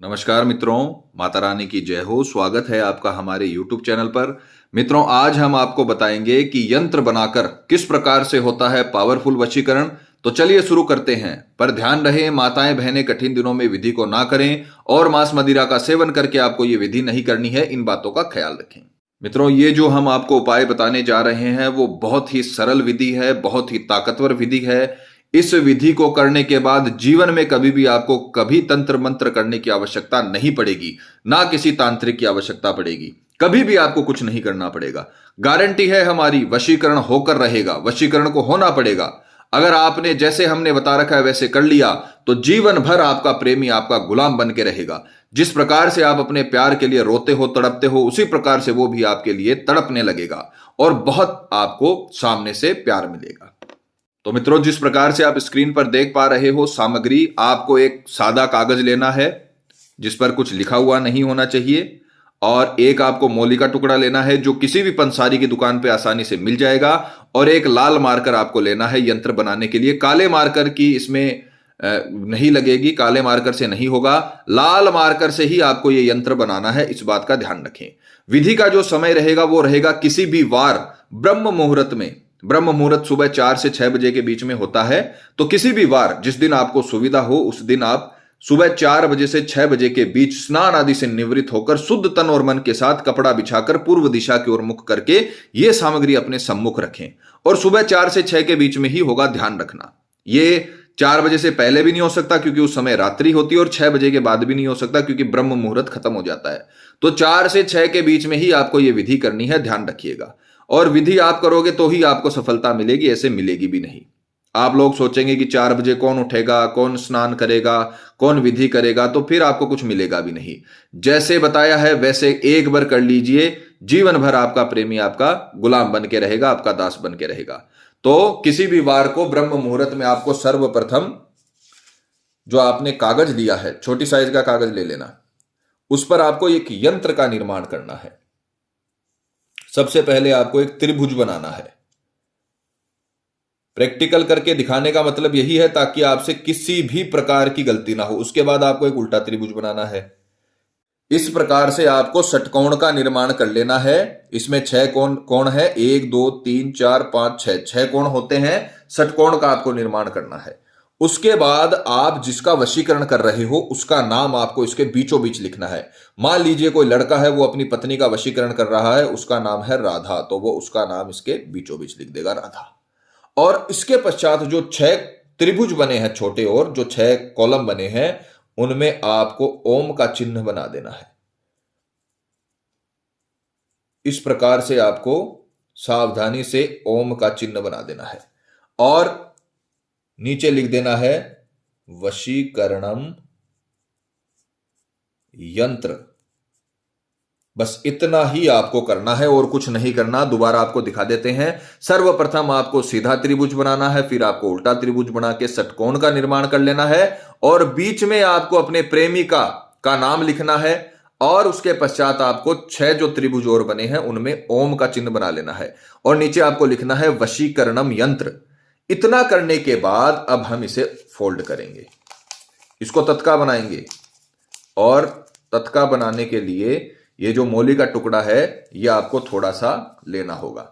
नमस्कार मित्रों, माता रानी की जय हो। स्वागत है आपका हमारे YouTube चैनल पर। मित्रों, आज हम आपको बताएंगे कि यंत्र बनाकर किस प्रकार से होता है पावरफुल वशीकरण। तो चलिए शुरू करते हैं। पर ध्यान रहे, माताएं बहनें कठिन दिनों में विधि को ना करें और मांस मदिरा का सेवन करके आपको ये विधि नहीं करनी है। इन बातों का ख्याल रखें। मित्रों, ये जो हम आपको उपाय बताने जा रहे हैं वो बहुत ही सरल विधि है, बहुत ही ताकतवर विधि है। इस विधि को करने के बाद जीवन में कभी भी आपको कभी तंत्र मंत्र करने की आवश्यकता नहीं पड़ेगी, ना किसी तांत्रिक की आवश्यकता पड़ेगी। कभी भी आपको कुछ नहीं करना पड़ेगा। गारंटी है हमारी, वशीकरण होकर रहेगा, वशीकरण को होना पड़ेगा। अगर आपने जैसे हमने बता रखा है वैसे कर लिया तो जीवन भर आपका प्रेमी आपका गुलाम बन के रहेगा। जिस प्रकार से आप अपने प्यार के लिए रोते हो, तड़पते हो, उसी प्रकार से वो भी आपके लिए तड़पने लगेगा और बहुत आपको सामने से प्यार मिलेगा। तो मित्रों, जिस प्रकार से आप स्क्रीन पर देख पा रहे हो सामग्री, आपको एक सादा कागज लेना है जिस पर कुछ लिखा हुआ नहीं होना चाहिए, और एक आपको मौली का टुकड़ा लेना है जो किसी भी पंसारी की दुकान पे आसानी से मिल जाएगा, और एक लाल मार्कर आपको लेना है यंत्र बनाने के लिए। काले मार्कर की इसमें नहीं लगेगी, काले मार्कर से नहीं होगा, लाल मार्कर से ही आपको ये यंत्र बनाना है। इस बात का ध्यान रखें। विधि का जो समय रहेगा वो रहेगा किसी भी वार ब्रह्म मुहूर्त में। ब्रह्म मुहूर्त सुबह 4 से 6 बजे के बीच में होता है। तो किसी भी वार जिस दिन आपको सुविधा हो उस दिन आप सुबह 4 बजे से 6 बजे के बीच स्नान आदि से निवृत्त होकर शुद्ध तन और मन के साथ कपड़ा बिछाकर पूर्व दिशा की ओर मुख करके यह सामग्री अपने सम्मुख रखें, और सुबह 4 से 6 के बीच में ही होगा, ध्यान रखना। ये 4 बजे से पहले भी नहीं हो सकता क्योंकि उस समय रात्रि होती है, और 6 बजे के बाद भी नहीं हो सकता क्योंकि ब्रह्म मुहूर्त खत्म हो जाता है। तो 4 से 6 के बीच में ही आपको यह विधि करनी है, ध्यान रखिएगा। और विधि आप करोगे तो ही आपको सफलता मिलेगी, ऐसे मिलेगी भी नहीं। आप लोग सोचेंगे कि 4 बजे कौन उठेगा, कौन स्नान करेगा, कौन विधि करेगा, तो फिर आपको कुछ मिलेगा भी नहीं। जैसे बताया है वैसे एक बार कर लीजिए, जीवन भर आपका प्रेमी आपका गुलाम बन के रहेगा, आपका दास बन के रहेगा। तो किसी भी वार को ब्रह्म मुहूर्त में आपको सर्वप्रथम जो आपने कागज लिया है, छोटी साइज का कागज ले लेना, उस पर आपको एक यंत्र का निर्माण करना है। सबसे पहले आपको एक त्रिभुज बनाना है। प्रैक्टिकल करके दिखाने का मतलब यही है ताकि आपसे किसी भी प्रकार की गलती ना हो। उसके बाद आपको एक उल्टा त्रिभुज बनाना है। इस प्रकार से आपको षटकोण का निर्माण कर लेना है। इसमें 6 कोण है, 1 2 3 4 5 6 कोण होते हैं। षटकोण का आपको निर्माण करना है। उसके बाद आप जिसका वशीकरण कर रहे हो उसका नाम आपको इसके बीचों बीच लिखना है। मान लीजिए कोई लड़का है, वो अपनी पत्नी का वशीकरण कर रहा है, उसका नाम है राधा, तो वो उसका नाम इसके बीचों बीच लिख देगा, राधा। और इसके पश्चात जो 6 त्रिभुज बने हैं छोटे, और जो 6 कॉलम बने हैं, उनमें आपको ओम का चिन्ह बना देना है। इस प्रकार से आपको सावधानी से ओम का चिन्ह बना देना है, और नीचे लिख देना है वशीकरणम यंत्र। बस इतना ही आपको करना है और कुछ नहीं करना। दोबारा आपको दिखा देते हैं। सर्वप्रथम आपको सीधा त्रिभुज बनाना है, फिर आपको उल्टा त्रिभुज बना के षटकोण का निर्माण कर लेना है, और बीच में आपको अपने प्रेमी का नाम लिखना है, और उसके पश्चात आपको 6 जो त्रिभुज और बने हैं उनमें ओम का चिन्ह बना लेना है, और नीचे आपको लिखना है वशीकरणम यंत्र। इतना करने के बाद अब हम इसे फोल्ड करेंगे, इसको तत्का बनाएंगे। और तत्का बनाने के लिए ये जो मौली का टुकड़ा है ये आपको थोड़ा सा लेना होगा।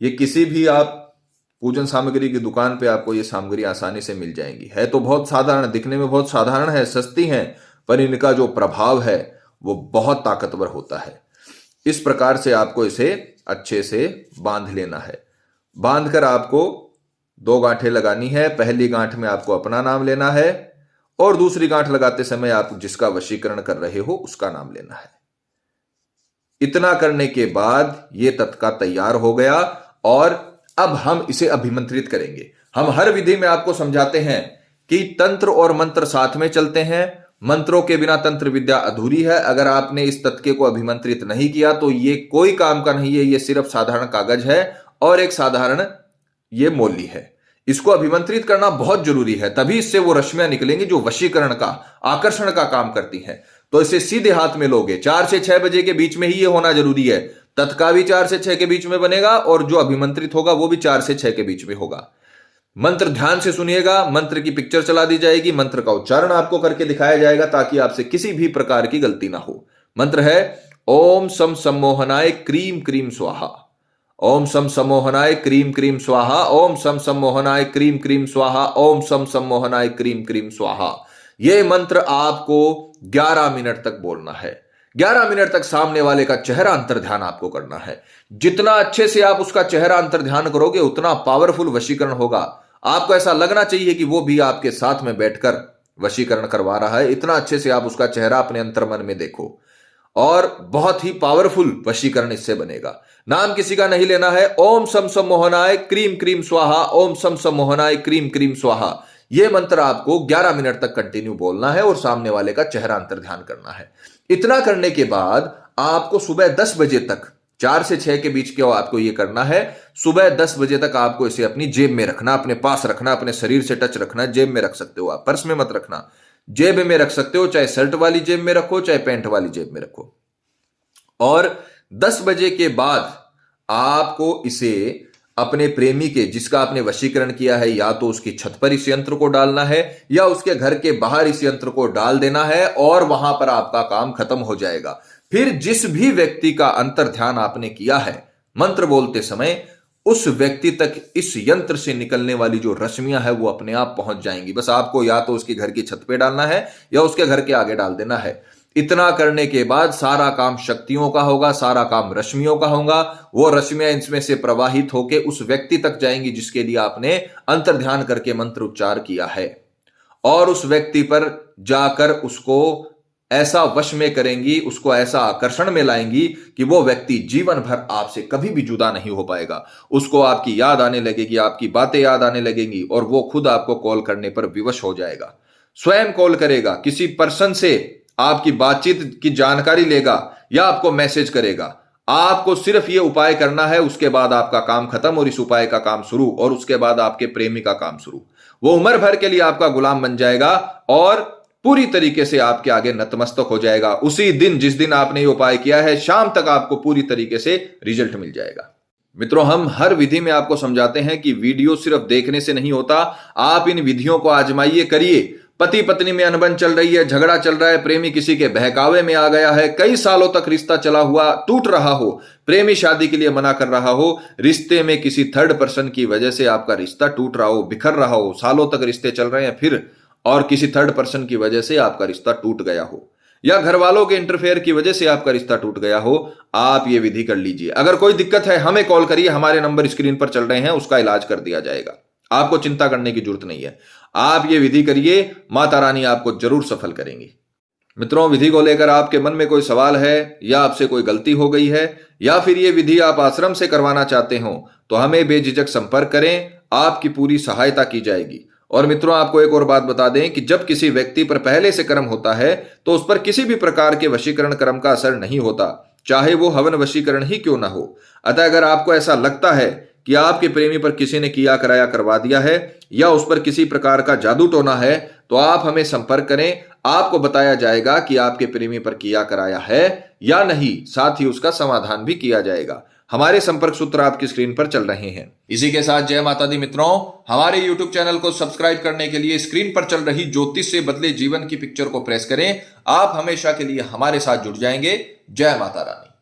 ये किसी भी आप पूजन सामग्री की दुकान पे आपको ये सामग्री आसानी से मिल जाएंगी। है तो बहुत साधारण, दिखने में बहुत साधारण है, सस्ती है, पर इनका जो प्रभाव है वो बहुत ताकतवर होता है। इस प्रकार से आपको इसे अच्छे से बांध लेना है। बांधकर आपको 2 गांठें लगानी है। पहली गांठ में आपको अपना नाम लेना है, और दूसरी गांठ लगाते समय आप जिसका वशीकरण कर रहे हो उसका नाम लेना है। इतना करने के बाद ये तत्का तैयार हो गया, और अब हम इसे अभिमंत्रित करेंगे। हम हर विधि में आपको समझाते हैं कि तंत्र और मंत्र साथ में चलते हैं। मंत्रों के बिना तंत्र विद्या अधूरी है। अगर आपने इस तत्के को अभिमंत्रित नहीं किया तो ये कोई काम का नहीं है। ये सिर्फ साधारण कागज है और एक साधारण ये मौली है। इसको अभिमंत्रित करना बहुत जरूरी है, तभी इससे वो रश्मियां निकलेंगी जो वशीकरण का, आकर्षण का काम करती हैं। तो इसे सीधे हाथ में लोगे। 4 से 6 बजे के बीच में ही ये होना जरूरी है। तत्का भी 4 से 6 के बीच में बनेगा, और जो अभिमंत्रित होगा वो भी 4 से 6 के बीच में होगा। मंत्र ध्यान से सुनिएगा, मंत्र की पिक्चर चला दी जाएगी, मंत्र का उच्चारण आपको करके दिखाया जाएगा ताकि आपसे किसी भी प्रकार की गलती ना हो। मंत्र है ओम सम सम्मोहनाय क्रीम क्रीम स्वाहा। ओम सम सम्मोहनाय क्रीम क्रीम स्वाहा। ओम सम सम्मोहनाय क्रीम क्रीम स्वाहा। ओम सम सम्मोहनाय क्रीम क्रीम स्वाहा। यह मंत्र आपको 11 मिनट तक बोलना है। 11 मिनट तक सामने वाले का चेहरा अंतर ध्यान आपको करना है। जितना अच्छे से आप उसका चेहरा अंतर ध्यान करोगे उतना पावरफुल वशीकरण होगा। आपको ऐसा लगना चाहिए कि वो भी आपके साथ में बैठकर वशीकरण करवा रहा है। इतना अच्छे से आप उसका चेहरा अपने अंतर्मन में देखो और बहुत ही पावरफुल वशीकरण इससे बनेगा। नाम किसी का नहीं लेना है। ओम सम सम्मोहनाय क्रीम क्रीम स्वाहा। ओम सम सम्मोहनाय क्रीम क्रीम स्वाहा। यह मंत्र आपको 11 मिनट तक कंटिन्यू बोलना है और सामने वाले का चेहरा अंतर ध्यान करना है। इतना करने के बाद आपको सुबह 10 बजे तक, 4 से 6 के बीच के आपको यह करना है। सुबह 10 बजे तक आपको इसे अपनी जेब में रखना, अपने पास रखना, अपने शरीर से टच रखना। जेब में रख सकते हो आप, पर्स में मत रखना, जेब में रख सकते हो। चाहे शर्ट वाली जेब में रखो, चाहे पैंट वाली जेब में रखो। और 10 बजे के बाद आपको इसे अपने प्रेमी के, जिसका आपने वशीकरण किया है, या तो उसकी छत पर इस यंत्र को डालना है या उसके घर के बाहर इस यंत्र को डाल देना है और वहां पर आपका काम खत्म हो जाएगा। फिर जिस भी व्यक्ति का अंतर ध्यान आपने किया है मंत्र बोलते समय, उस व्यक्ति तक इस यंत्र से निकलने वाली जो रश्मियां है वो अपने आप पहुंच जाएंगी। बस आपको या तो उसके घर की छत पे डालना है या उसके घर के आगे डाल देना है। इतना करने के बाद सारा काम शक्तियों का होगा, सारा काम रश्मियों का होगा। वो रश्मियां इसमें से प्रवाहित होकर उस व्यक्ति तक जाएंगी जिसके लिए आपने अंतर ध्यान करके मंत्र उच्चार किया है, और उस व्यक्ति पर जाकर उसको ऐसा वश में करेंगी, उसको ऐसा आकर्षण में लाएंगी कि वो व्यक्ति जीवन भर आपसे कभी भी जुदा नहीं हो पाएगा। उसको आपकी याद आने लगेगी, आपकी बातें याद आने लगेंगी और वो खुद आपको कॉल करने पर विवश हो जाएगा। स्वयं कॉल करेगा, किसी पर्सन से आपकी बातचीत की जानकारी लेगा या आपको मैसेज करेगा। आपको सिर्फ ये उपाय करना है, उसके बाद आपका काम खत्म और इस उपाय का काम शुरू, और उसके बाद आपके प्रेमी का काम शुरू। वो उम्र भर के लिए आपका गुलाम बन जाएगा और पूरी तरीके से आपके आगे नतमस्तक हो जाएगा। उसी दिन जिस दिन आपने ये उपाय किया है, शाम तक आपको पूरी तरीके से रिजल्ट मिल जाएगा। मित्रों, हम हर विधि में आपको समझाते हैं कि वीडियो सिर्फ देखने से नहीं होता। आप इन विधियों को आजमाइए, करिए। पति पत्नी में अनबन चल रही है, झगड़ा चल रहा है, प्रेमी किसी के बहकावे में आ गया है, कई सालों तक रिश्ता चला हुआ टूट रहा हो, प्रेमी शादी के लिए मना कर रहा हो, रिश्ते में किसी थर्ड पर्सन की वजह से आपका रिश्ता टूट रहा हो, बिखर रहा हो, सालों तक रिश्ते चल रहे हैं फिर, और किसी थर्ड पर्सन की वजह से आपका रिश्ता टूट गया हो, या घर वालों के इंटरफेयर की वजह से आपका रिश्ता टूट गया हो, आप ये विधि कर लीजिए। अगर कोई दिक्कत है हमें कॉल करिए, हमारे नंबर स्क्रीन पर चल रहे हैं, उसका इलाज कर दिया जाएगा। आपको चिंता करने की जरूरत नहीं है। आप ये विधि करिए, माता रानी आपको जरूर सफल करेंगी। मित्रों, विधि को लेकर आपके मन में कोई सवाल है या आपसे कोई गलती हो गई है या फिर ये विधि आप आश्रम से करवाना चाहते हो तो हमें बेझिझक संपर्क करें, आपकी पूरी सहायता की जाएगी। और मित्रों, आपको एक और बात बता दें कि जब किसी व्यक्ति पर पहले से कर्म होता है तो उस पर किसी भी प्रकार के वशीकरण कर्म का असर नहीं होता, चाहे वो हवन वशीकरण ही क्यों ना हो। अतः अगर आपको ऐसा लगता है कि आपके प्रेमी पर किसी ने किया कराया करवा दिया है या उस पर किसी प्रकार का जादू टोना है तो आप हमें संपर्क करें। आपको बताया जाएगा कि आपके प्रेमी पर किया कराया है या नहीं, साथ ही उसका समाधान भी किया जाएगा। हमारे संपर्क सूत्र आपकी स्क्रीन पर चल रहे हैं। इसी के साथ जय माता दी मित्रों, हमारे YouTube चैनल को सब्सक्राइब करने के लिए स्क्रीन पर चल रही ज्योतिष से बदले जीवन की पिक्चर को प्रेस करें। आप हमेशा के लिए हमारे साथ जुड़ जाएंगे। जय माता रानी।